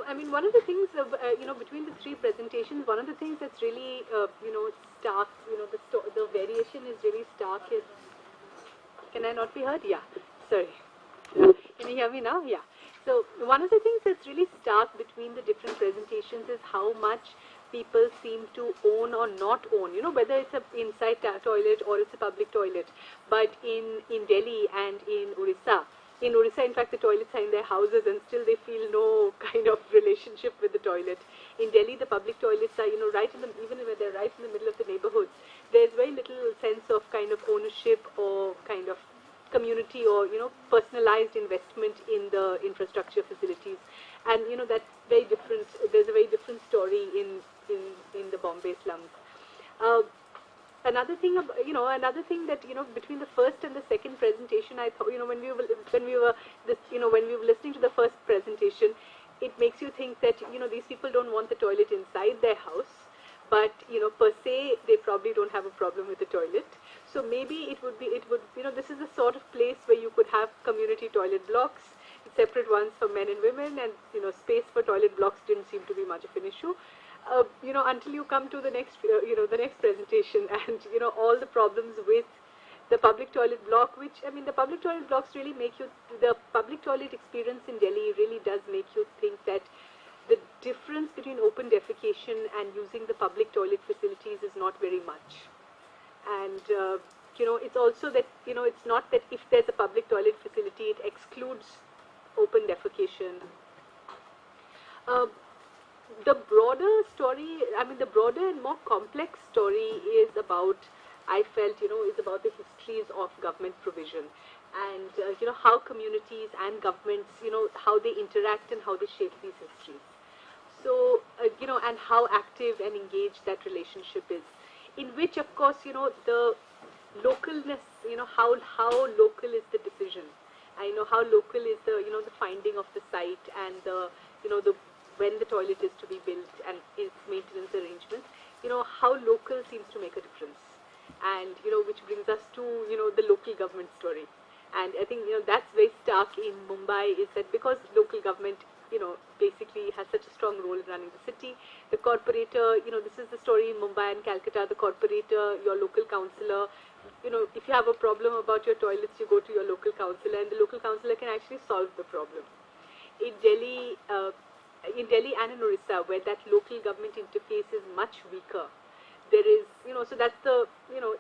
I mean, one of the things, between the three presentations, one of the things that's really, stark, the variation is really stark is, can I not be heard? Yeah, sorry. Can you hear me now? Yeah. So one of the things that's really stark between the different presentations is how much people seem to own or not own, whether it's a inside toilet or it's a public toilet. But in Delhi and in Orissa, in fact, the toilets are in their houses and still they feel no kind of relationship with the toilet. In Delhi, the public toilets are, even when they're right in the middle of the neighborhoods, there's very little sense of kind of ownership or kind of community or personalized investment in the infrastructure facilities, and that's very different. There's a very different story in the Bombay slums. Uh, another thing that between the first and the second presentation, I thought when we were listening to the first presentation, it makes you think that these people don't want the toilet inside their house, but per se they probably don't have a problem with the toilet. So maybe it would this is the sort of place where you could have community toilet blocks, separate ones for men and women, and space for toilet blocks didn't seem to be much of an issue. Until you come to the next the next presentation, and all the problems with the public toilet block, which the public toilet blocks really make you, the public toilet experience in Delhi really does make you think that the difference between open defecation and using the public toilet facilities is not very much. And it's also that it's not that if there's a public toilet facility it excludes open defecation. Uh, the broader story, the broader and more complex story is about, I felt, is about the histories of government provision, and how communities and governments, how they interact and how they shape these histories. So and how active and engaged that relationship is, in which, of course, the localness, how local is the decision. I know how local is the the finding of the site, and the the when the toilet is to be built and its maintenance arrangements. How local seems to make a difference, and which brings us to the local government story. And I think that's very stark in Mumbai, is that because local government basically has such a strong role in running the city. The corporator, this is the story in Mumbai and Calcutta, the corporator, your local councillor, if you have a problem about your toilets, you go to your local councillor, and the local councillor can actually solve the problem. In Delhi and in Orissa, where that local government interface is much weaker, there is, so that's the,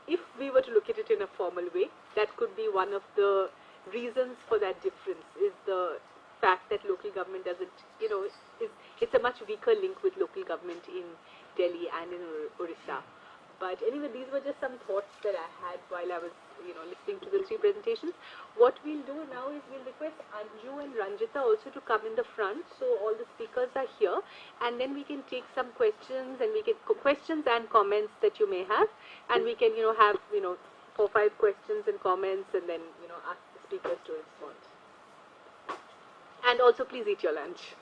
if we were to look at it in a formal way, that could be one of the reasons for that difference, is the fact that local government doesn't, it's a much weaker link with local government in Delhi and in Orissa. But anyway, these were just some thoughts that I had while I was, listening to the three presentations. What we'll do now is we'll request Anju and Ranjita also to come in the front, so all the speakers are here, and then we can take some questions, and we can questions and comments that you may have, and we can, have, 4 or 5 questions and comments, and then, ask the speakers to respond. And also, please eat your lunch.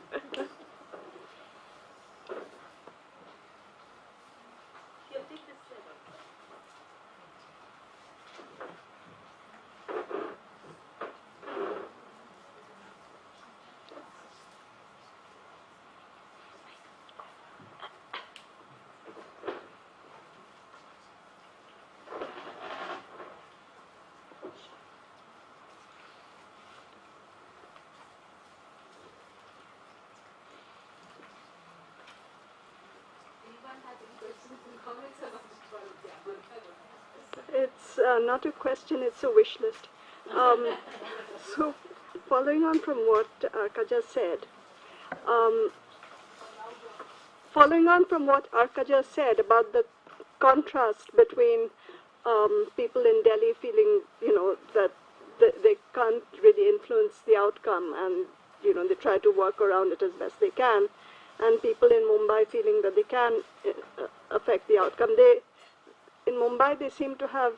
It's not a question, it's a wish list. So, following on from what Arka just said, about the contrast between people in Delhi feeling, that they can't really influence the outcome, and they try to work around it as best they can, and people in Mumbai feeling that they can affect the outcome. In Mumbai, they seem to have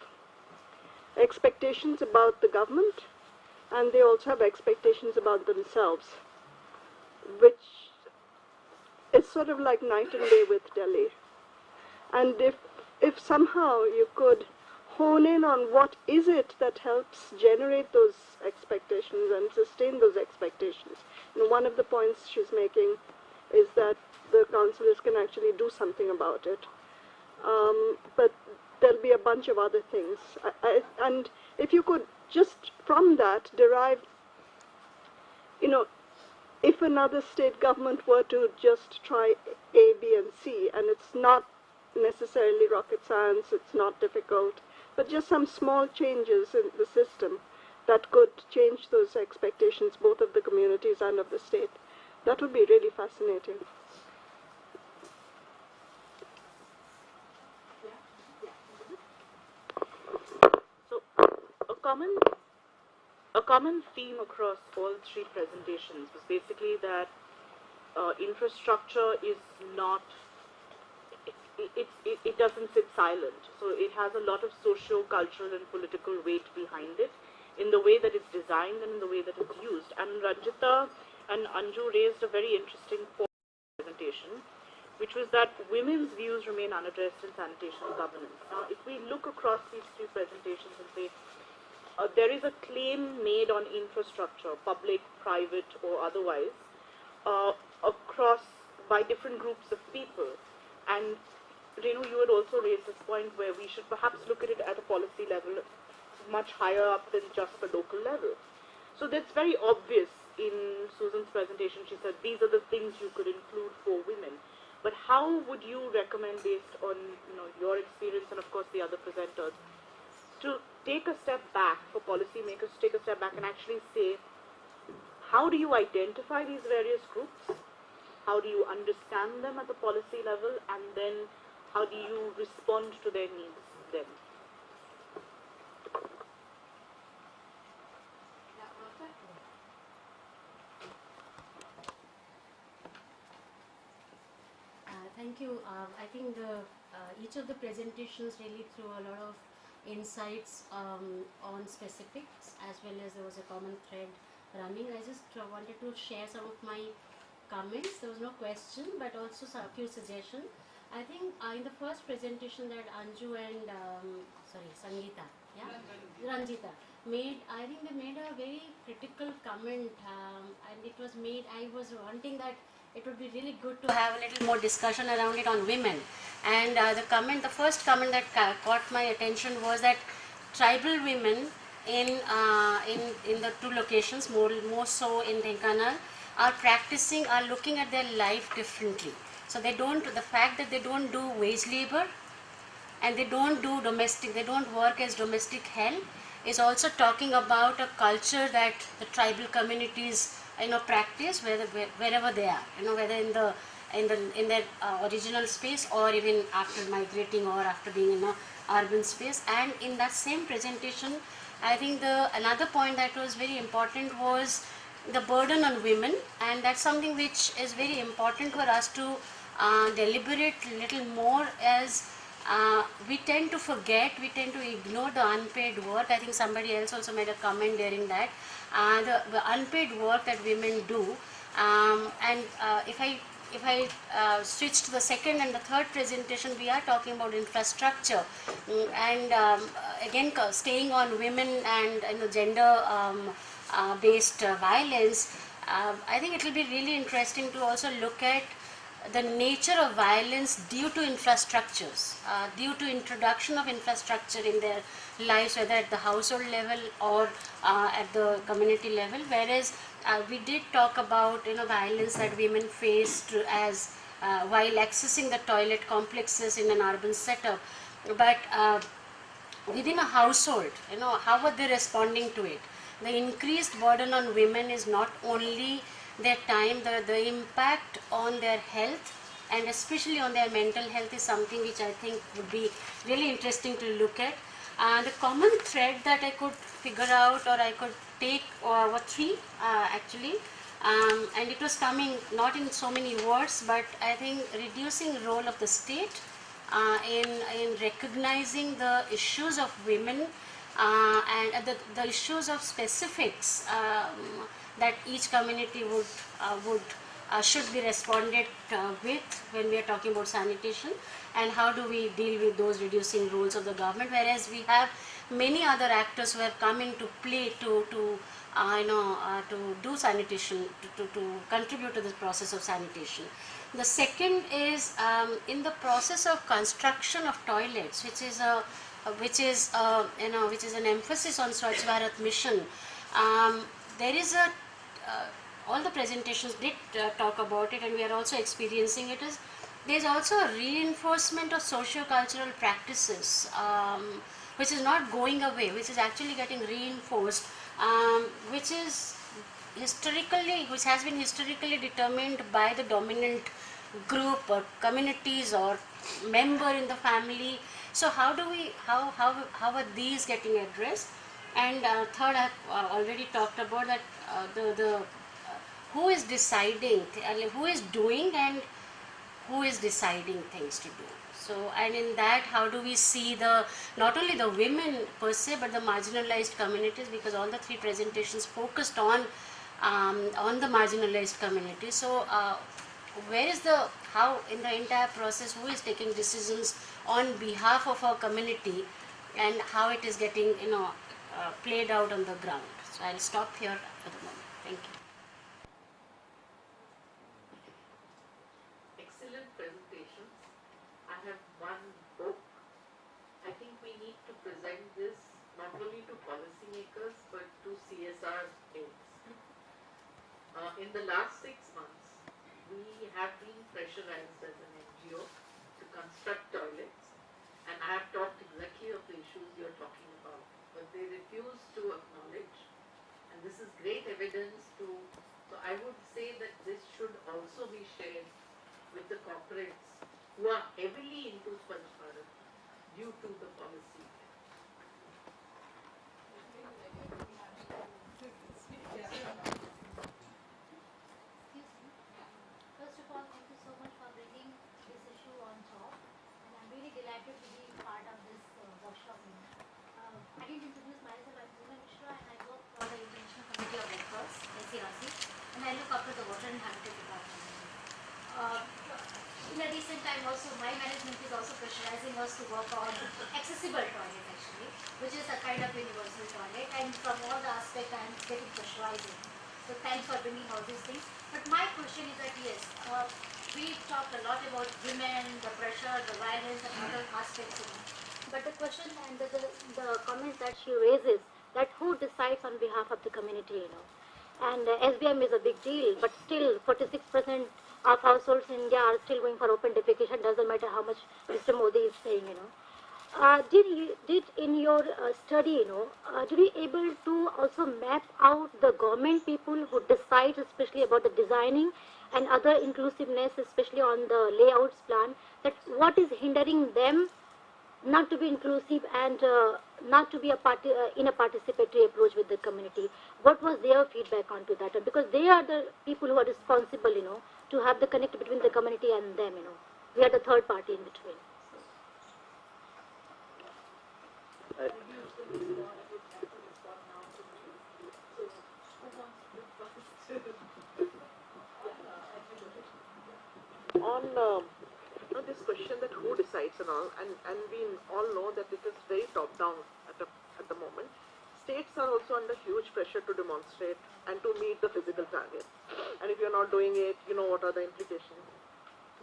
expectations about the government, and they also have expectations about themselves, which is sort of like night and day with Delhi. And if somehow you could hone in on what is it that helps generate those expectations and sustain those expectations. One of the points she's making is that the councillors can actually do something about it. But there'll be a bunch of other things. And if you could just from that derive, if another state government were to just try A, B, and C, and it's not necessarily rocket science, it's not difficult, but just some small changes in the system that could change those expectations, both of the communities and of the state, that would be really fascinating. So, a common theme across all three presentations was basically that infrastructure is not, it doesn't sit silent. So it has a lot of socio-cultural and political weight behind it in the way that it's designed and in the way that it's used. And Ranjita and Anju raised a very interesting point in the presentation, which was that women's views remain unaddressed in sanitation governance. Now, if we look across these three presentations and say, there is a claim made on infrastructure, public, private, or otherwise, across by different groups of people. And Renu, you had also raised this point where we should perhaps look at it at a policy level much higher up than just the local level. So that's very obvious in Susan's presentation. She said these are the things you could include for women. But how would you recommend, based on your experience and of course the other presenters, to take a step back, for policymakers to take a step back and actually say, how do you identify these various groups? How do you understand them at the policy level? And then how do you respond to their needs then? Thank you. I think each of the presentations really threw a lot of insights on specifics, as well as there was a common thread running. I just wanted to share some of my comments. There was no question, but also a few suggestions. I think in the first presentation that Anju and Sangeeta, Ranjita made, I think they made a very critical comment, and it was made, I was wanting that it would be really good to have a little more discussion around it on women. And the first comment that caught my attention was that tribal women in the two locations, more so in Dhenkanal, are looking at their life differently. So the fact that they don't do wage labor and they don't work as domestic help is also talking about a culture that the tribal communities practice wherever they are, whether in their original space or even after migrating or after being in a urban space. And in that same presentation, I think another point that was very important was the burden on women, and that's something which is very important for us to deliberate a little more, as we tend to forget, we tend to ignore the unpaid work. I think somebody else also made a comment during that, the unpaid work that women do. And if I switch to the second and the third presentation, we are talking about infrastructure, and again staying on women and gender based violence. I think it will be really interesting to also look at the nature of violence due to infrastructures, due to introduction of infrastructure in their lives, whether at the household level or at the community level. Whereas we did talk about violence that women faced as while accessing the toilet complexes in an urban setup, but within a household, how are they responding to it? The increased burden on women is not only their time, the impact on their health and especially on their mental health is something which I think would be really interesting to look at. The common thread that I could figure out, or I could take, were three actually, and it was coming not in so many words, but I think reducing role of the state in recognizing the issues of women and the issues of specifics that each community should be responded with when we are talking about sanitation, and how do we deal with those reducing roles of the government. Whereas we have many other actors were coming to play to do sanitation, to contribute to this process of sanitation. The second is in the process of construction of toilets, which is an emphasis on Swachh Bharat mission. There is a all the presentations did talk about it, and we are also experiencing it. Is there's also a reinforcement of socio-cultural practices, which is not going away, which is actually getting reinforced, which is which has been historically determined by the dominant group or communities or member in the family. So how are these getting addressed? And third, I've already talked about that the who is deciding, who is doing, and who is deciding things to do. So, and in that, how do we see the not only the women per se, but the marginalized communities, because all the three presentations focused on the marginalized community. So where is the how in the entire process, who is taking decisions on behalf of our community, and how it is getting played out on the ground. So I'll stop here for the moment. Thank you. Excellent presentations. I have one book. I think we need to present this not only to policymakers but to CSR aides. In the last 6 months, we have been pressurized as an NGO to construct toilets, and I have talked exactly of the issues you're talking about, but they refuse to acknowledge, and this is great evidence to, so I would say that this should also be shared with the corporates who are heavily into Swachh Bharat due to the policy. First of all, thank you so much for bringing this issue on top, and I'm really delighted to be part of this workshop. I didn't introduce myself. I'm Poonam Mishra, and I work for the International Committee of Red Cross, SCRC, and I look after the Water and Habitat Department. In a recent time also, my management is also pressurizing us to work on accessible toilet actually, which is a kind of universal toilet, and from all the aspects I'm getting pressurizing. So thanks for bringing all these things. But my question is that yes, we talked a lot about women, the pressure, the violence, and other aspects. But the question and the comments that she raises, that who decides on behalf of the community. And SBM is a big deal, but still 46% of households in India are still going for open defecation. Doesn't matter how much Mr. Modi is saying. Did in your study, did you able to also map out the government people who decide, especially about the designing and other inclusiveness, especially on the layouts plan, that what is hindering them not to be inclusive and not to be in a participatory approach with the community? What was their feedback onto that? Because they are the people who are responsible, to have the connect between the community and them. We are the third party in between. On this question that who decides and all, and we all know that it is very top down at the moment. States are also under huge pressure to demonstrate and to meet the physical targets. And if you're not doing it, what are the implications?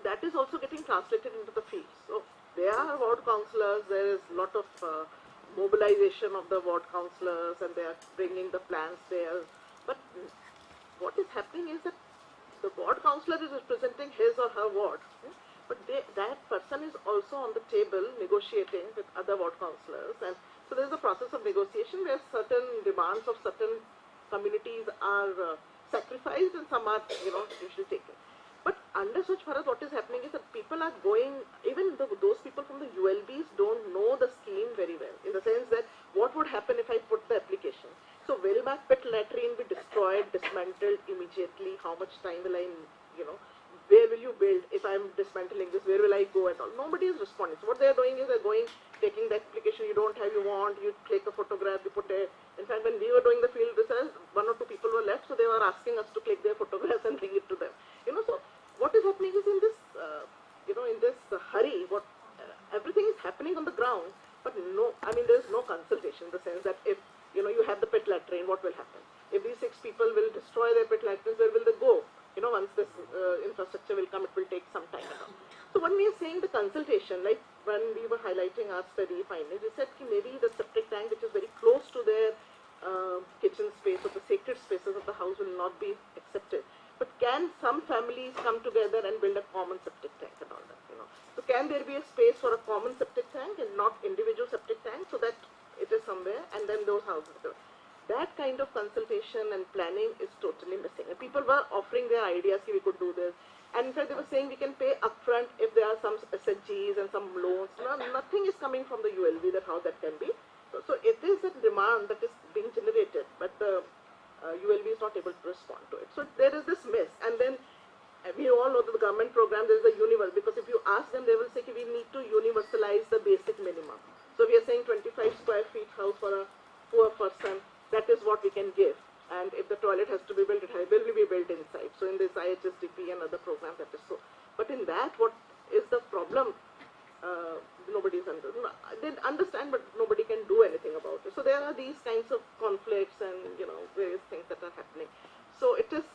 That is also getting translated into the field. So there are ward councillors, there is a lot of mobilization of the ward councillors, and they are bringing the plans there. But what is happening is that the ward councillor is representing his or her ward. But that person is also on the table negotiating with other ward councillors, and so there is a process of negotiation where certain demands of certain communities are sacrificed and some are usually taken. But under Swachh Bharat, what is happening is that people are going, even those people from the ULBs don't know the scheme very well, in the sense that what would happen if I put the application. So will my pit latrine be destroyed, dismantled immediately? How much time will I, where will you build? If I'm dismantling this, where will I go and all? Nobody is responding. So what they are doing is they're going, taking the application you don't have, you want, you click a photograph, you put a, in fact when we were doing the field research, 1 or 2 people were left, so they were asking us to click their photographs and bring it to them. So what is happening is in this, in this hurry, everything is happening on the ground, But no, I mean, there's no consultation in the sense that if, you have the pit latrine, what will happen? If these 6 people will destroy their pit latrines, where will they go? Once this infrastructure will come, it will take some time and all. So when we are saying the consultation, like when we were highlighting our study findings, we said maybe the septic tank, which is very close to their kitchen space or the sacred spaces of the house, will not be accepted. But can some families come together and build a common septic tank and all that, So can there be a space for a common septic tank and not individual septic tank, so that it is somewhere and then those houses go? That kind of consultation and planning is totally missing. And people were offering their ideas, we could do this. And in fact, they were saying we can pay upfront if there are some SHGs and some loans. Nothing is coming from the ULV that how that can be. So it is a demand that is being generated, but the ULV is not able to respond to it. So there is this miss. And then we all know that the government program, there is a universal, because if you ask them, they will say we need to universalize the basic minimum. So we are saying 25 square feet house for a poor person, that is what we can give. And if the toilet has to be built, it will be built inside. So in this IHSDP and other programs, that is so. But in that, what is the problem? Nobody's they understand, but nobody can do anything about it. So there are these kinds of conflicts and various things that are happening. So it is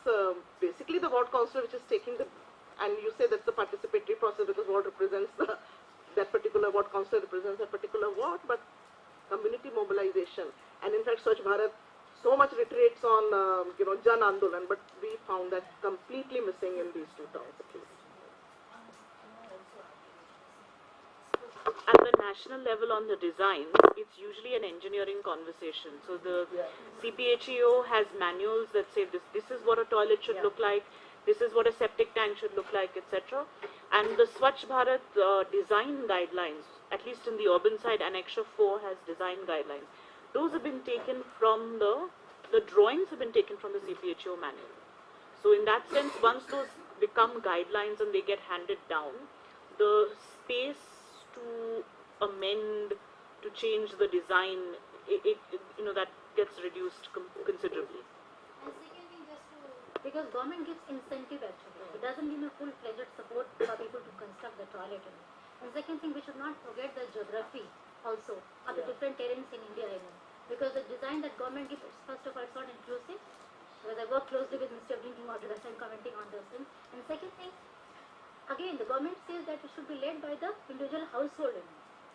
basically the ward councillor which is taking the, and you say that's the participatory process because ward represents that particular ward councillor represents a particular ward, but community mobilization, and in fact Swachh Bharat so much retreats on Jan Andolan, but we found that completely missing in these 2 towns at least. At the national level on the designs, it's usually an engineering conversation. So the CPHEO has manuals that say this is what a toilet should look like, this is what a septic tank should look like, etc. And the Swachh Bharat design guidelines, at least in the urban side, Annexure 4 has design guidelines. Those have been taken from the drawings have been taken from the CPHEO manual. So in that sense, once those become guidelines and they get handed down, the space to amend, to change the design, that gets reduced considerably. And second thing, just to, because government gives incentive actually, it doesn't give a full-fledged support for people to construct the toilet. And second thing, we should not forget the geography also of the different terrains in India. Because the design that government gives, first of all, it's not inclusive. Because I work closely with Ministry of Drinking Water, that's why I'm commenting on those things. And second thing, again, the government says that it should be led by the individual household.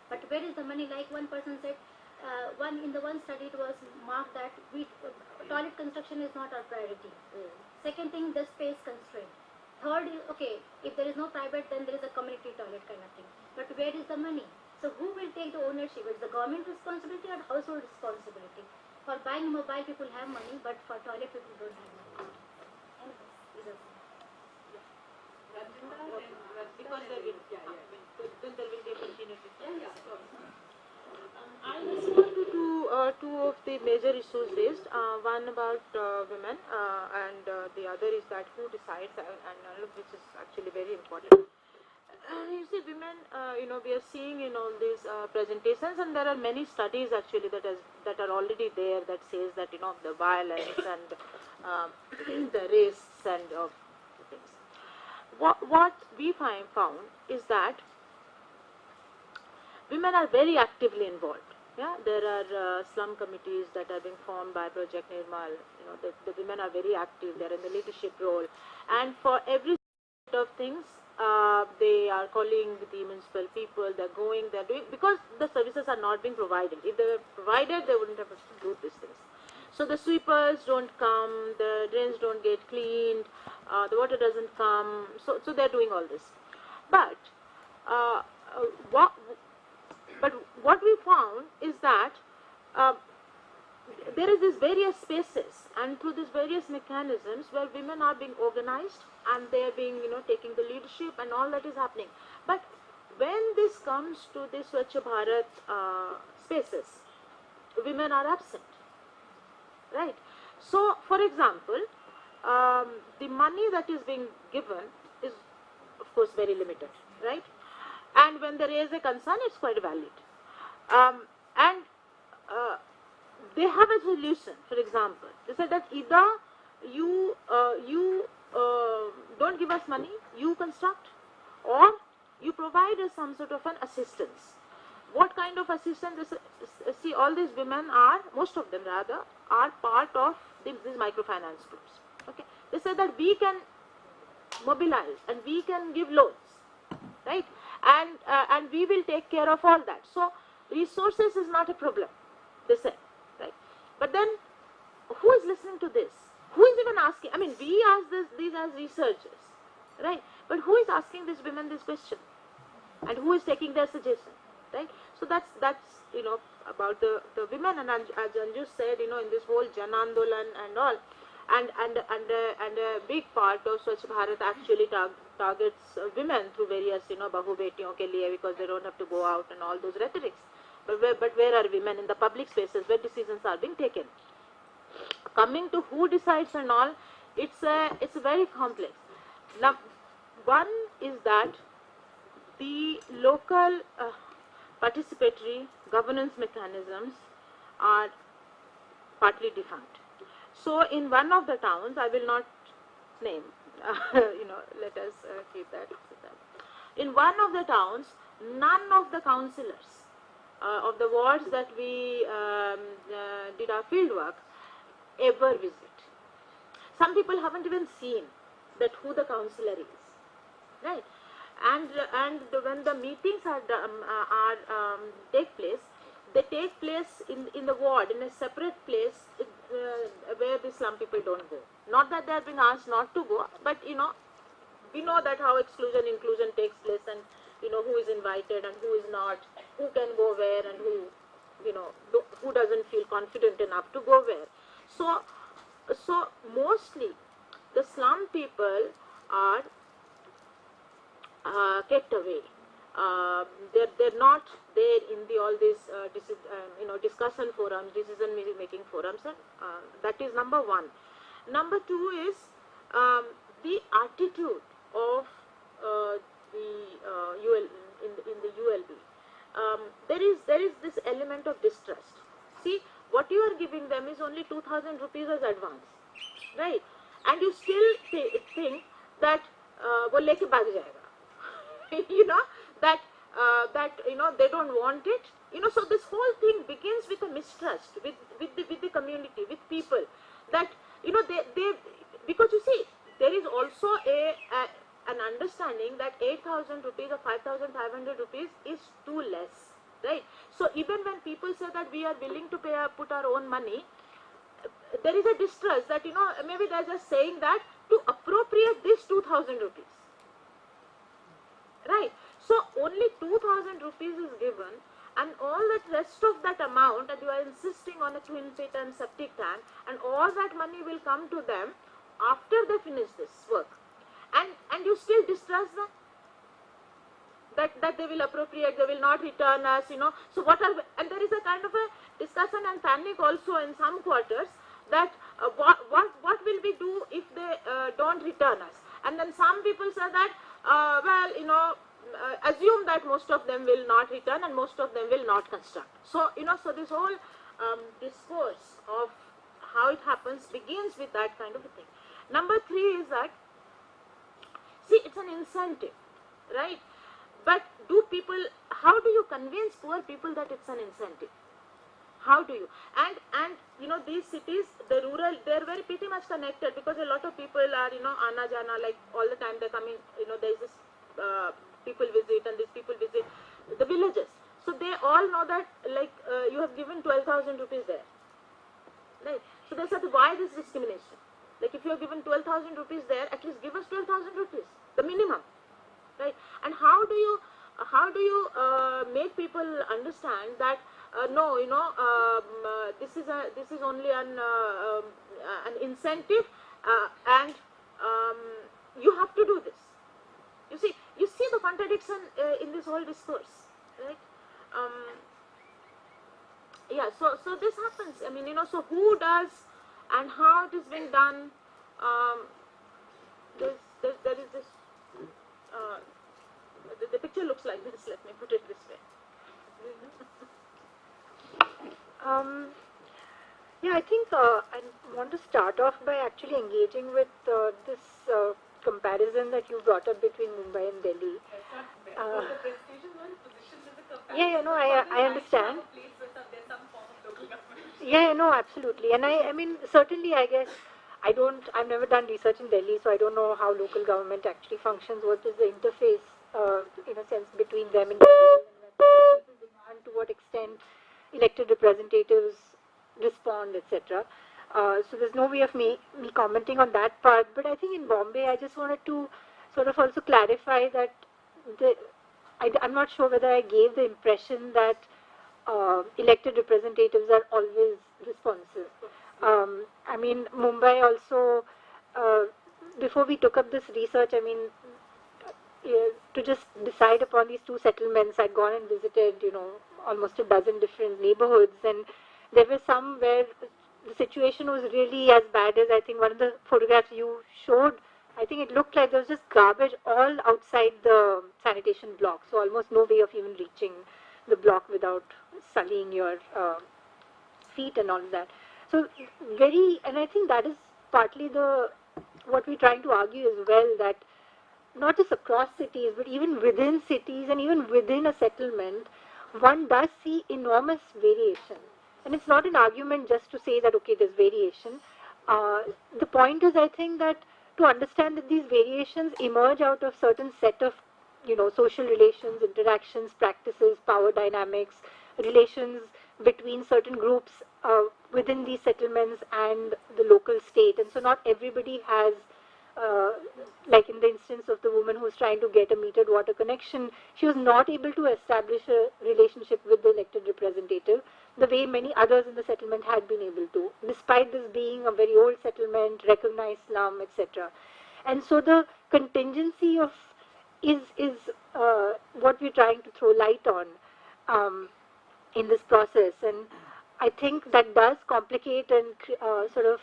But where is the money? Like one person said, in the one study it was marked that toilet construction is not our priority. Second thing, the space constraint. Third is, okay, if there is no private, then there is a community toilet kind of thing. But where is the money? So who will take the ownership? Is the government responsibility or household responsibility? For buying mobile, people have money, but for toilet, people don't have money. Because there will, then there will be a continuity. I respond to 2 of the major issues raised. One about women, and the other is that who decides, and all of which is actually very important. You see, women, we are seeing in all these presentations, and there are many studies actually that are already there that says that the violence and the risks and things. What we found is that women are very actively involved. Yeah, there are slum committees that are being formed by Project Nirmal. The women are very active. They are in the leadership role, and for every set of things, they are calling the municipal people. They're going. They're doing, because the services are not being provided. If they were provided, they wouldn't have to do these things. So the sweepers don't come. The drains don't get cleaned. The water doesn't come. So they're doing all this, but what we found is that there is these various spaces, and through these various mechanisms where women are being organized and they are being, taking the leadership and all that is happening. But when this comes to the Swachh Bharat spaces, women are absent, right? So, for example, the money that is being given is, of course, very limited, right? And when there is a concern, it's quite valid. They have a solution. For example, they said that either you don't give us money, you construct, or you provide us some sort of an assistance. what kind of assistance? See, all these women are, most of them rather, are part of these microfinance groups. Okay, they say that we can mobilize and we can give loans, right? And we will take care of all that. So resources is not a problem, they say, right? But then, who is listening to this? Who is even asking? I mean, we ask these as researchers, right? But who is asking these women this question? And who is taking their suggestion, right? So that's about the women. And as Anju said, in this whole Jan Andolan and all, and a big part of Swachh Bharat actually targets women through various bahu betiyon ke liye, because they don't have to go out and all those rhetorics. But where are women in the public spaces where decisions are being taken? Coming to who decides and all, it's very complex. Now, one is that the local participatory governance mechanisms are partly defunct. So in one of the towns, I will not name, let us keep that. In one of the towns, none of the councillors of the wards that we did our field work ever visit. Some people haven't even seen that who the councillor is, right? And when the meetings take place, they take place in the ward, in a separate place where the slum people don't go. Not that they are being asked not to go, but we know that how exclusion inclusion takes place, and who is invited and who is not, who can go where, and who doesn't feel confident enough to go where. So mostly the slum people are kept away. They're not there in all these discussion forums, decision making forums. That is number one. Number two is the attitude of the UL in the ULB. There is this element of distrust. See, what you are giving them is only 2,000 rupees as advance, right? And you still think that वो लेके भाग जाएगा. that they don't want it. So this whole thing begins with a mistrust with the community, with people, that they because you see, there is also an understanding that 8,000 rupees or 5,500 rupees is too less, right? So even when people say that we are willing to put our own money, there is a distrust that maybe they're just saying that to appropriate this 2,000 rupees. Right, so only 2,000 rupees is given, and all that rest of that amount, and you are insisting on a twin pit and septic tank, and all that money will come to them after they finish this work, and you still distrust them, that they will appropriate, they will not return us, So and there is a kind of a discussion and panic also in some quarters that what will we do if they don't return us? And then some people say that assume that most of them will not return and most of them will not construct. So so this whole discourse of how it happens begins with that kind of a thing. Number three is that, see, it's an incentive, right? But how do you convince poor people that it's an incentive? How do you? And these cities, the rural, they're very pretty much connected, because a lot of people are ana jana, like all the time they're coming. There's this people visit, and these people visit the villages. So they all know that you have given 12,000 rupees there, right? So they said, why this discrimination? Like, if you have given 12,000 rupees there, at least give us 12,000 rupees, the minimum, right? And how do you make people understand that no, this is only an incentive, and you have to do this. You see the contradiction in this whole discourse, right? Yeah. So this happens. I mean, so who does and how it is being done? There is this. The picture looks like this. Let me put it this way. Yeah, I think I want to start off by actually engaging with this comparison that you brought up between Mumbai and Delhi. The presentation was positioned as a Yeah, I understand. Yeah, no, absolutely. And I mean, certainly, I guess, I've never done research in Delhi, so I don't know how local government actually functions. What is the interface, in a sense, between them and people demand, to what extent elected representatives respond, etc. So there's no way of me commenting on that part. But I think in Bombay, I just wanted to sort of also clarify that the, I'm not sure whether I gave the impression that elected representatives are always responsive. I mean, Mumbai also, uh, before we took up this research, I mean, to just decide upon these two settlements, I'd gone and visited, almost a dozen different neighborhoods, and there were some where the situation was really as bad as, I think, one of the photographs you showed. I think it looked like there was just garbage all outside the sanitation block, so almost no way of even reaching the block without sullying your feet and all of that. So and I think that is partly what we're trying to argue as well, that not just across cities, but even within cities and even within a settlement, one does see enormous variation. And it's not an argument just to say that, okay, there's variation. The point is, I think, that to understand that these variations emerge out of certain set of, social relations, interactions, practices, power dynamics, relations between certain groups within these settlements and the local state. And so not everybody has, like in the instance of the woman who was trying to get a metered water connection, she was not able to establish a relationship with the elected representative the way many others in the settlement had been able to, despite this being a very old settlement, recognized slum, etc. And so the contingency of is what we're trying to throw light on in this process. And I think that does complicate and sort of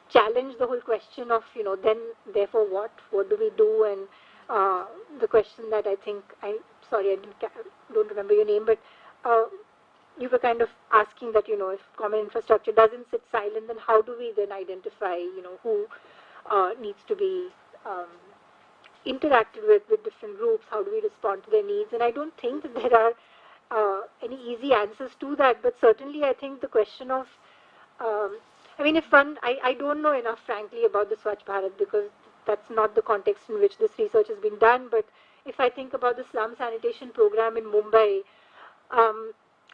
challenge the whole question of, then therefore what do we do? And the question that I think, sorry, don't remember your name, but you were kind of asking that, if common infrastructure doesn't sit silent, then how do we then identify, who needs to be interacted with different groups, how do we respond to their needs? And I don't think that there are any easy answers to that, but certainly I think the question of, I mean, I don't know enough, frankly, about the Swachh Bharat, because that's not the context in which this research has been done, but if I think about the slum sanitation program in Mumbai,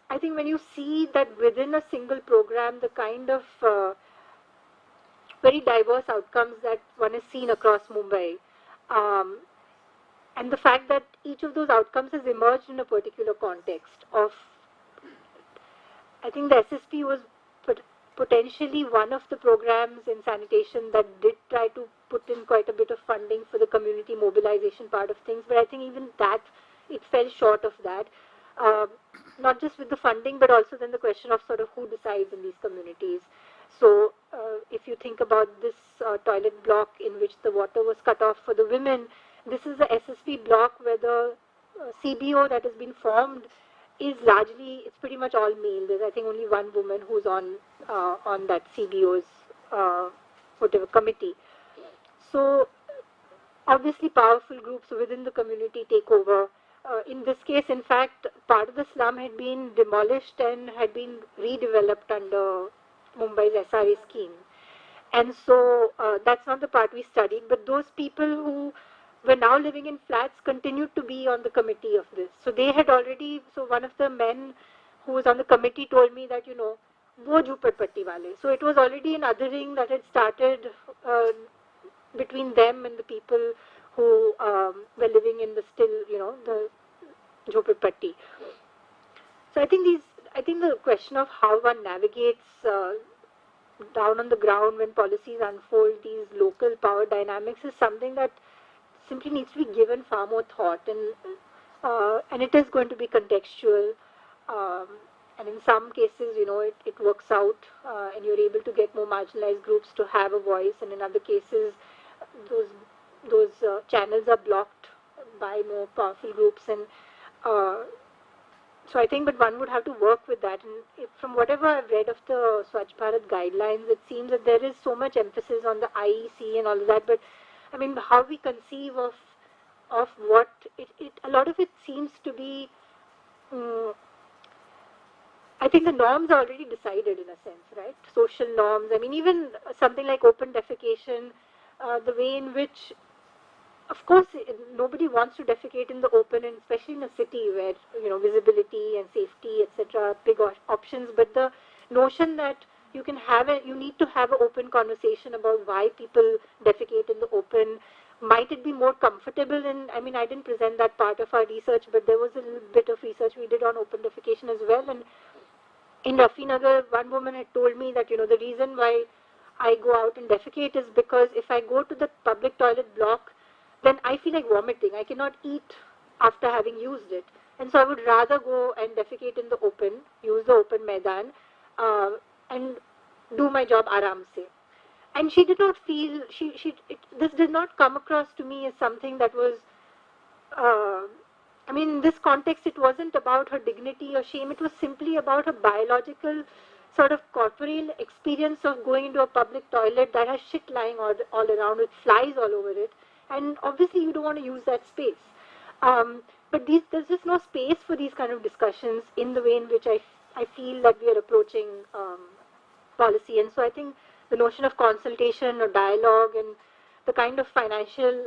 I think when you see that within a single program, the kind of very diverse outcomes that one has seen across Mumbai, and the fact that each of those outcomes has emerged in a particular context of, I think the SSP was potentially one of the programs in sanitation that did try to put in quite a bit of funding for the community mobilization part of things, but I think even that, it fell short of that. Not just with the funding, but also then the question of sort of who decides in these communities. So if you think about this toilet block in which the water was cut off for the women, this is a SSP block where the CBO that has been formed is largely, it's pretty much all male. There's, I think, only one woman who's on that CBO's whatever committee. So obviously powerful groups within the community take over. In this case, in fact, part of the slum had been demolished and had been redeveloped under Mumbai's SRA scheme. And so that's not the part we studied, but those people who were now living in flats continued to be on the committee of this. So they had already, so one of the men who was on the committee told me that, wo jhuppadpatti wale. So it was already an othering that had started between them and the people who were living in the still, the jhuppadpatti. So I think the question of how one navigates down on the ground when policies unfold these local power dynamics is something that simply needs to be given far more thought, and it is going to be contextual, and in some cases, it works out, and you're able to get more marginalized groups to have a voice, and in other cases, those channels are blocked by more powerful groups, and so I think, but one would have to work with that. And from whatever I've read of the Swachh Bharat guidelines, it seems that there is so much emphasis on the IEC and all of that, but I mean, how we conceive of of what a lot of it seems to be. I think the norms are already decided in a sense, right? Social norms. I mean, even something like open defecation, the way in which, of course, nobody wants to defecate in the open, and especially in a city where visibility and safety, etc., are big options. But the notion that you need to have an open conversation about why people defecate in the open. Might it be more comfortable? And I mean, I didn't present that part of our research, but there was a little bit of research we did on open defecation as well. And in Rafinagar, one woman had told me that, the reason why I go out and defecate is because if I go to the public toilet block, then I feel like vomiting. I cannot eat after having used it. And so I would rather go and defecate in the open, use the open maidan, and do my job aram se. And she did not feel, this did not come across to me as something that was, in this context, it wasn't about her dignity or shame. It was simply about her biological sort of corporeal experience of going into a public toilet that has shit lying all around with flies all over it. And obviously you don't want to use that space. But there's just no space for these kind of discussions in the way in which I feel that we are approaching policy. And so I think the notion of consultation or dialogue and the kind of financial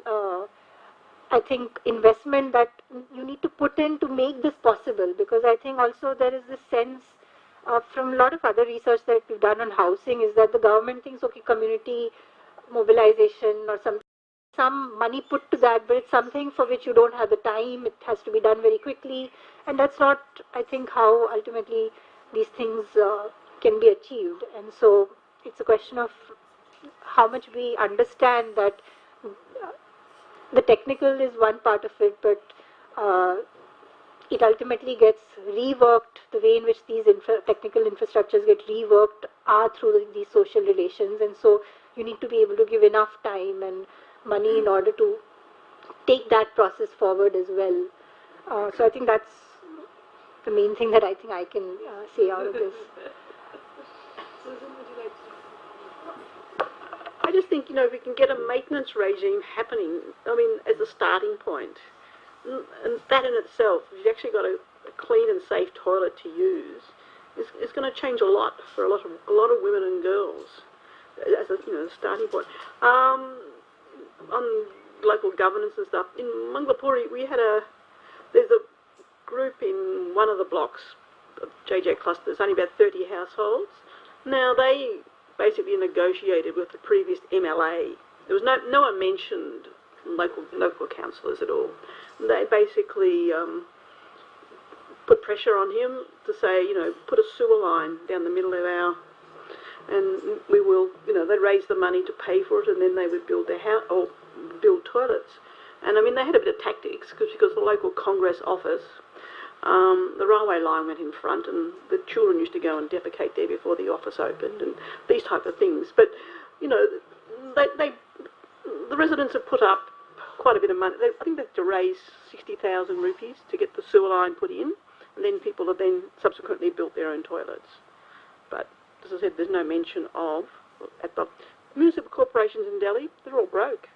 I think investment that you need to put in to make this possible, because I think also there is this sense from a lot of other research that we've done on housing is that the government thinks, okay, community mobilization or some money put to that, but it's something for which you don't have the time. It has to be done very quickly, and that's not, I think, how ultimately these things can be achieved. And so it's a question of how much we understand that the technical is one part of it, but it ultimately gets reworked. The way in which these technical infrastructures get reworked are through these social relations, and so you need to be able to give enough time and money in order to take that process forward as well. So I think that's the main thing that I think I can say out of this. Susan, would you like to? I just think, if we can get a maintenance regime happening, as a starting point, and that in itself, if you've actually got a clean and safe toilet to use, is going to change a lot for a lot of women and girls as a starting point. On local governance and stuff, in Manglapuri, there's a group in one of the blocks of JJ clusters, only about 30 households. Now, they basically negotiated with the previous MLA. There was no one mentioned local councillors at all. They basically put pressure on him to say, put a sewer line down the middle of and we will, they raised the money to pay for it, and then they would build their house or build toilets. And they had a bit of tactics because the local Congress office, the railway line went in front, and the children used to go and defecate there before the office opened, and these type of things. But the residents have put up quite a bit of money. I think they had to raise 60,000 rupees to get the sewer line put in, and then people have then subsequently built their own toilets. But as I said, there's no mention of at the municipal corporations in Delhi. They're all broke.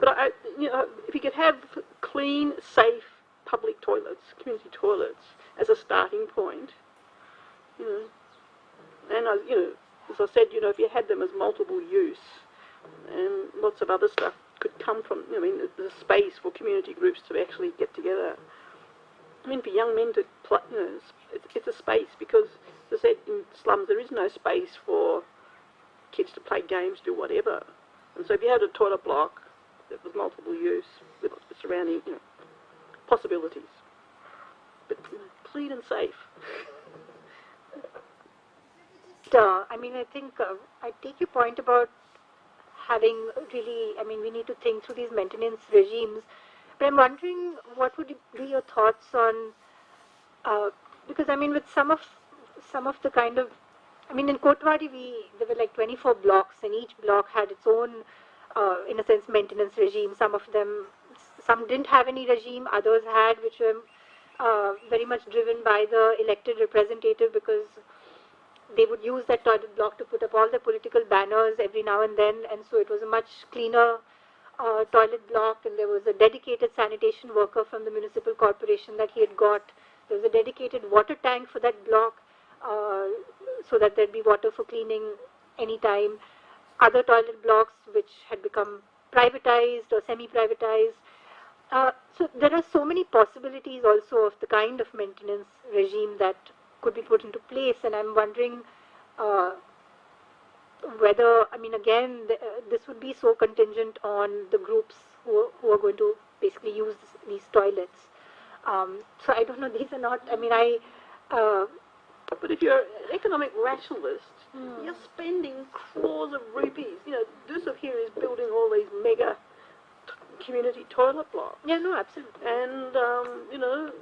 But if you could have clean, safe public toilets, community toilets, as a starting point, and as I said, if you had them as multiple use, and lots of other stuff could come from. There's a space for community groups to actually get together. For young men to play, it's a space because, as I said, in slums there is no space for kids to play games, do whatever. And so if you had a toilet block that was multiple use with surrounding, possibilities, but clean and safe. I think I take your point about having really, we need to think through these maintenance regimes. But I'm wondering what would be your thoughts on, because with some of the kind of, in Kotwadi there were like 24 blocks, and each block had its own, in a sense, maintenance regime. Some didn't have any regime, others had, which were very much driven by the elected representative, because they would use that toilet block to put up all their political banners every now and then, and so it was a much cleaner toilet block, and there was a dedicated sanitation worker from the municipal corporation that he had got. There was a dedicated water tank for that block, so that there'd be water for cleaning anytime. Other toilet blocks which had become privatized or semi-privatized. So there are so many possibilities also of the kind of maintenance regime that could be put into place, and I'm wondering whether, I mean, again, this would be so contingent on the groups who are going to basically use these toilets. So I don't know, these are not, I mean, But if you're an economic rationalist, you're spending crores of rupees. You know, Dusuk here is building all these mega community toilet blocks. Yeah, no, absolutely. And, you know,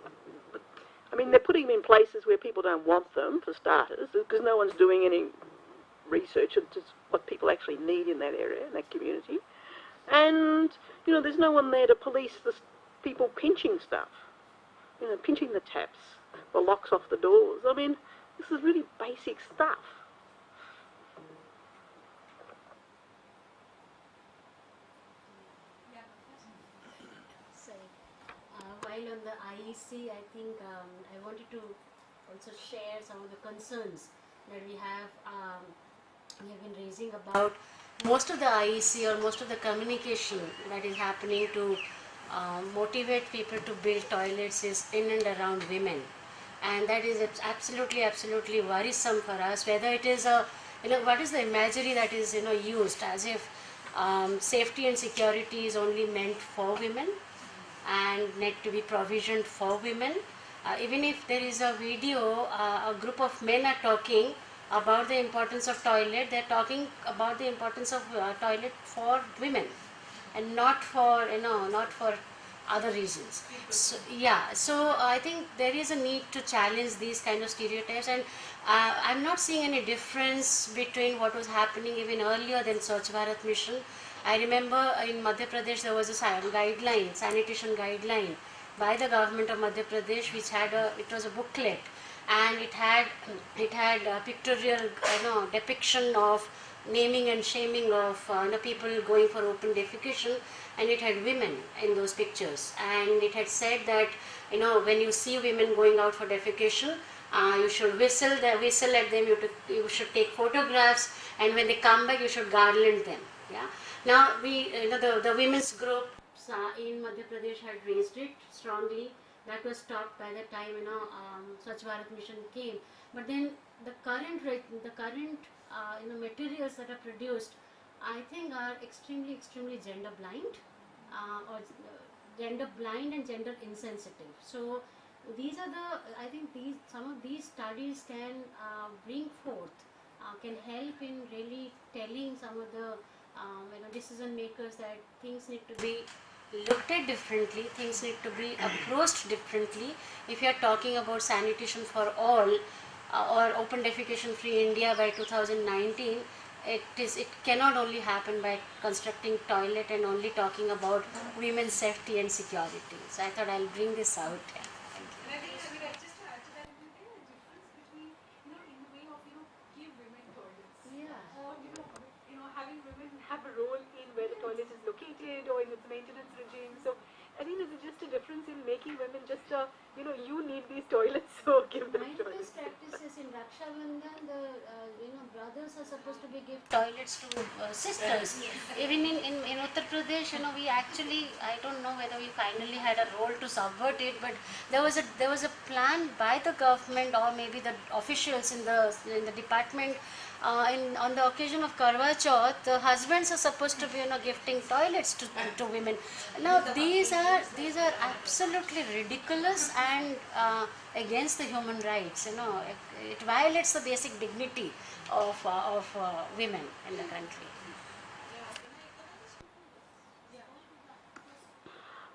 I mean, they're putting them in places where people don't want them, for starters, because no one's doing any research into what people actually need in that area, in that community. And, you know, there's no one there to police the people pinching stuff, you know, pinching the taps, the locks off the doors. I mean, this is really basic stuff. So, while on the IEC, I think I wanted to also share some of the concerns that we have been raising about most of the IEC or most of the communication that is happening to motivate people to build toilets is in and around women, and that is absolutely worrisome for us. Whether it is what is the imagery that is used, as if safety and security is only meant for women and need to be provisioned for women. Even if there is a video, a group of men are talking about the importance of toilet. They're talking about the importance of toilet for women, and not for not for other reasons. So, yeah, so I think there is a need to challenge these kind of stereotypes, and I'm not seeing any difference between what was happening even earlier than Swachh Bharat Mission. I remember in Madhya Pradesh there was a guideline, sanitation guideline by the government of Madhya Pradesh, which had it was a booklet, and it had a pictorial depiction of naming and shaming of people going for open defecation, and it had women in those pictures, and it had said that when you see women going out for defecation, you should whistle at them, you should take photographs, and when they come back you should garland them. Yeah. Now the women's group in Madhya Pradesh had raised it strongly. That was stopped by the time Swachh Bharat Mission came. But then the current materials that are produced, I think, are extremely gender blind, gender blind and gender insensitive. So these are I think some of these studies can bring forth, can help in really telling some of the decision makers that things need to be looked at differently, things need to be approached differently. If you are talking about sanitation for all or open defecation free India by 2019, it cannot only happen by constructing toilet and only talking about women's safety and security. So I thought I'll bring this out. Yeah. Thank you. And I think, just to add to that, is there a difference between, in the way of, give women toilets? Yeah. Or, having women have a role in where the toilet is located or in its maintenance regime. So I think there's just a difference in making women just, you need these toilets, so give them toilets. Mindfulness practices in Raksha Bandhan, the brothers are supposed to be give toilets to sisters. Even in Uttar Pradesh, we actually, I don't know whether we finally had a role to subvert it, but there was a plan by the government or maybe the officials in the department. On the occasion of Karwa Chauth, the husbands are supposed to be gifting toilets to women. Now these are absolutely ridiculous and against the human rights. It violates the basic dignity of women in the country.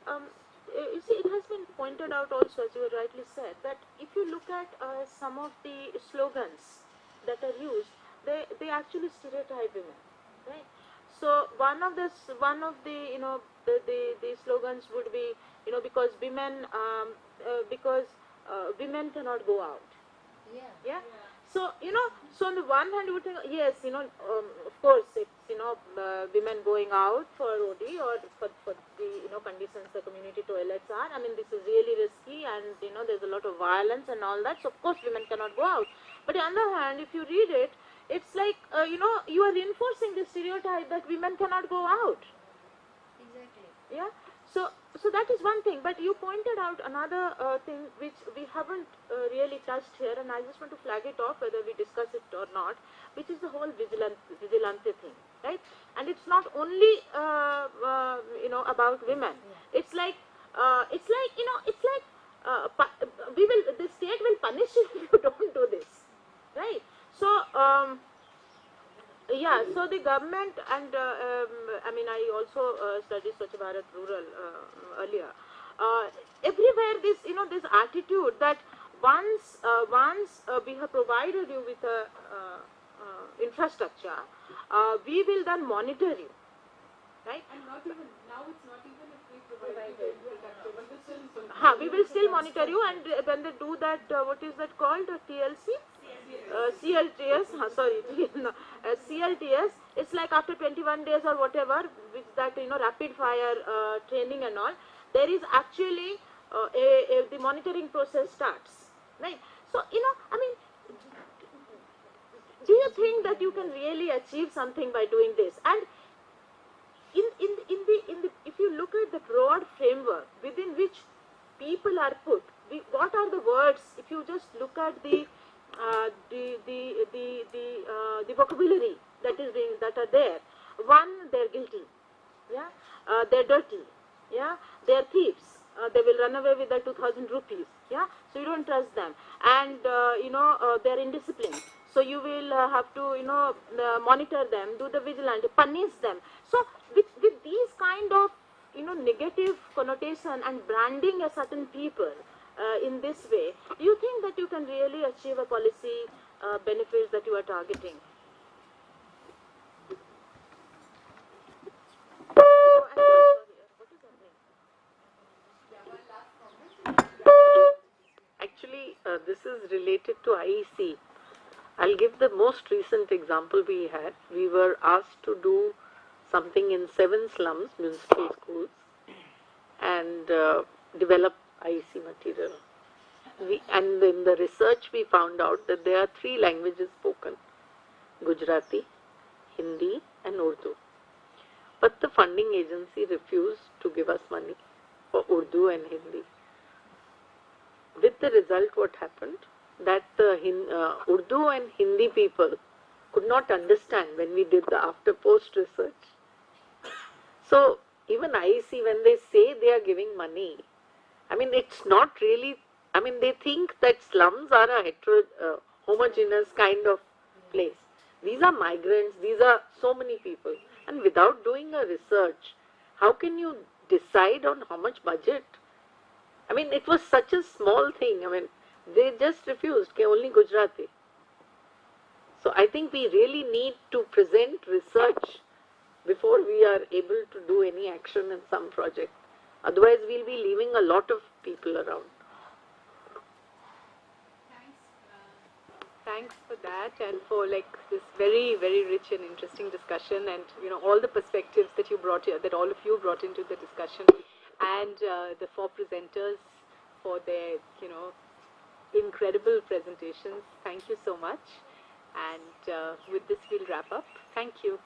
You see, it has been pointed out also, as you rightly said, that if you look at some of the slogans that are used, they actually stereotype women, right? So one of the the slogans would be because women cannot go out. Yeah. Yeah. So, so on the one hand, you would think, yes, of course, it's, women going out for OD or for the, conditions the community toilets are. I mean, this is really risky and, there's a lot of violence and all that. So, of course, women cannot go out. But on the other hand, if you read it, it's like, you are reinforcing the stereotype that women cannot go out. Exactly. Yeah. So that is one thing, but you pointed out another thing which we haven't really touched here, and I just want to flag it off whether we discuss it or not, which is the whole vigilante thing, right? And it's not only about women. It's like the state will punish you if you don't do this, right? So. Yeah, so the government and I mean, I also studied Swachh Bharat Rural earlier. Everywhere this attitude that once we have provided you with a infrastructure, we will then monitor you, right? And not even, now it's not even if we provide the infrastructure, but We will still monitor you, and when they do that, what is that called, TLC? CLTS, sorry, CLTS, it's like after 21 days or whatever, which that, rapid fire training and all, there is actually the monitoring process starts, right? So, I mean, do you think that you can really achieve something by doing this? And if you look at the broad framework within which people are put, what are the words? If you just look at the vocabulary that are there. One, they're guilty, yeah, they're dirty, yeah, they're thieves. They will run away with the 2,000 rupees, yeah. So you don't trust them, and they're indisciplined. So you will have to monitor them, do the vigilante, punish them. So with these kind of negative connotation and branding a certain people in this way, do you think that you can really achieve a policy benefits that you are targeting? Actually, this is related to IEC. I'll give the most recent example we had. We were asked to do something in 7 slums, municipal schools, and develop IEC material. And in the research we found out that there are 3 languages spoken: Gujarati, Hindi and Urdu. But the funding agency refused to give us money for Urdu and Hindi. With the result, what happened? That the Urdu and Hindi people could not understand when we did the after-post research. So even IEC, when they say they are giving money, I mean, it's not really, I mean, they think that slums are a homogeneous kind of place. These are migrants, these are so many people. And without doing a research, how can you decide on how much budget? I mean, it was such a small thing. I mean, they just refused, only Gujarati. So I think we really need to present research before we are able to do any action in some project. Otherwise, we'll be leaving a lot of people around. Thanks for that, and for like this very, very rich and interesting discussion, and all the perspectives that you brought here, that all of you brought into the discussion, and the 4 presenters for their incredible presentations. Thank you so much, and with this we'll wrap up. Thank you.